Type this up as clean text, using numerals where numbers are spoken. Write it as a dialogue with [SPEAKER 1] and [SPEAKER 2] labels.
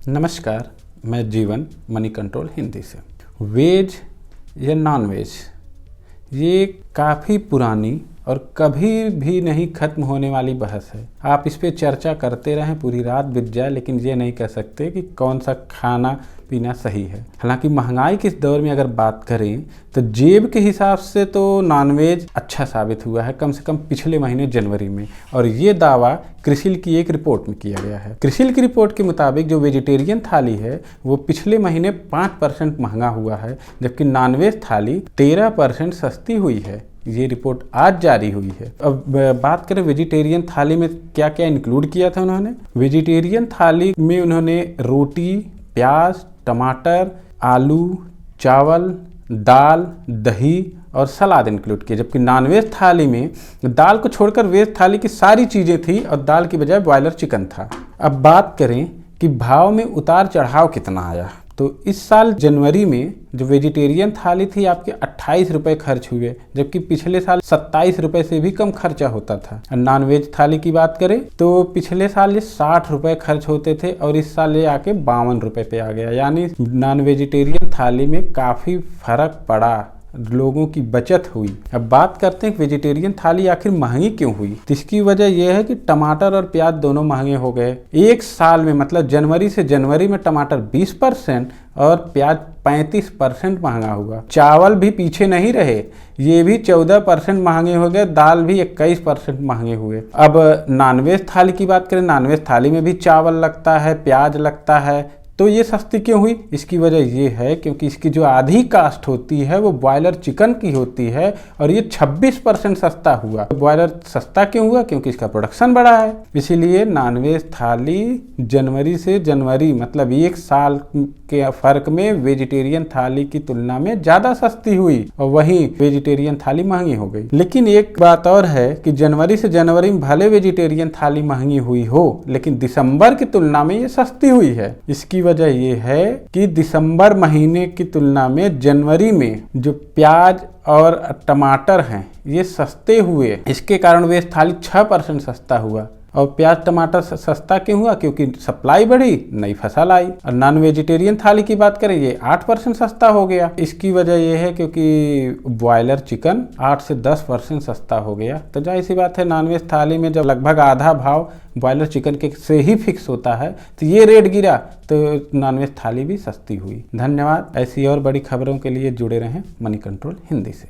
[SPEAKER 1] नमस्कार, मैं जीवन मनी कंट्रोल हिंदी से। वेज या नॉन वेज ये काफ़ी पुरानी और कभी भी नहीं ख़त्म होने वाली बहस है। आप इस पे चर्चा करते रहें, पूरी रात बीत जाए, लेकिन ये नहीं कह सकते कि कौन सा खाना पीना सही है। हालांकि महंगाई के इस दौर में अगर बात करें तो जेब के हिसाब से तो नॉनवेज अच्छा साबित हुआ है, कम से कम पिछले महीने जनवरी में। और ये दावा क्रिसिल की एक रिपोर्ट में किया गया है। क्रिसिल की रिपोर्ट के मुताबिक जो वेजिटेरियन थाली है वो पिछले महीने 5% महंगा हुआ है, जबकि नॉनवेज थाली 13% सस्ती हुई है। ये रिपोर्ट आज जारी हुई है। अब बात करें वेजिटेरियन थाली में क्या क्या इंक्लूड किया था उन्होंने। वेजिटेरियन थाली में उन्होंने रोटी, प्याज, टमाटर, आलू, चावल, दाल, दही और सलाद इंक्लूड किए। जबकि नॉनवेज थाली में दाल को छोड़कर वेज थाली की सारी चीज़ें थी और दाल की बजाय बॉयलर चिकन था। अब बात करें कि भाव में उतार चढ़ाव कितना आया, तो इस साल जनवरी में जो वेजिटेरियन थाली थी आपके 28 रुपये खर्च हुए, जबकि पिछले साल 27 रुपये से भी कम खर्चा होता था। और नॉन वेज थाली की बात करें तो पिछले साल ये 60 रुपये खर्च होते थे और इस साल ये आके 52 रुपये पे आ गया। यानी नॉन वेजिटेरियन थाली में काफ़ी फर्क पड़ा, लोगों की बचत हुई। अब बात करते हैं कि वेजिटेरियन थाली आखिर महंगी क्यों हुई। तो इसकी वजह यह है कि टमाटर और प्याज दोनों महंगे हो गए। एक साल में मतलब जनवरी से जनवरी में टमाटर 20% और प्याज 35% महंगा हुआ। चावल भी पीछे नहीं रहे, ये भी 14% महंगे हो गए। दाल भी 21% महंगे हुए। अब नॉनवेज थाली की बात करें, नॉनवेज थाली में भी चावल लगता है, प्याज लगता है, तो ये सस्ती क्यों हुई। इसकी वजह ये है क्योंकि इसकी जो आधी कास्ट होती है वो बॉयलर चिकन की होती है और ये 26% सस्ता हुआ। बॉयलर सस्ता क्यों हुआ, क्योंकि इसका प्रोडक्शन बढ़ा है। इसीलिए नॉनवेज थाली जनवरी से जनवरी मतलब एक साल के फर्क में वेजिटेरियन थाली की तुलना में ज़्यादा सस्ती हुई और वहीं वेजिटेरियन थाली महंगी हो गई। लेकिन एक बात और है कि जनवरी से जनवरी में भले वेजिटेरियन थाली महंगी हुई हो, लेकिन दिसंबर की तुलना में ये सस्ती हुई है। इसकी वजह यह है कि दिसंबर महीने की तुलना में जनवरी में जो प्याज और टमाटर हैं ये सस्ते हुए। इसके कारण वेज थाली 6% सस्ता हुआ। और प्याज टमाटर सस्ता क्यों हुआ, क्योंकि सप्लाई बढ़ी, नई फसल आई। और नॉन वेजिटेरियन थाली की बात करें ये 8% सस्ता हो गया। इसकी वजह यह है क्योंकि बॉयलर चिकन 8 से 10% सस्ता हो गया। तो जाहिर सी बात है नॉनवेज थाली में जब लगभग आधा भाव बॉयलर चिकन के से ही फिक्स होता है तो ये रेट गिरा तो नॉनवेज थाली भी सस्ती हुई। धन्यवाद। ऐसी और बड़ी खबरों के लिए जुड़े रहें मनी कंट्रोल हिंदी से।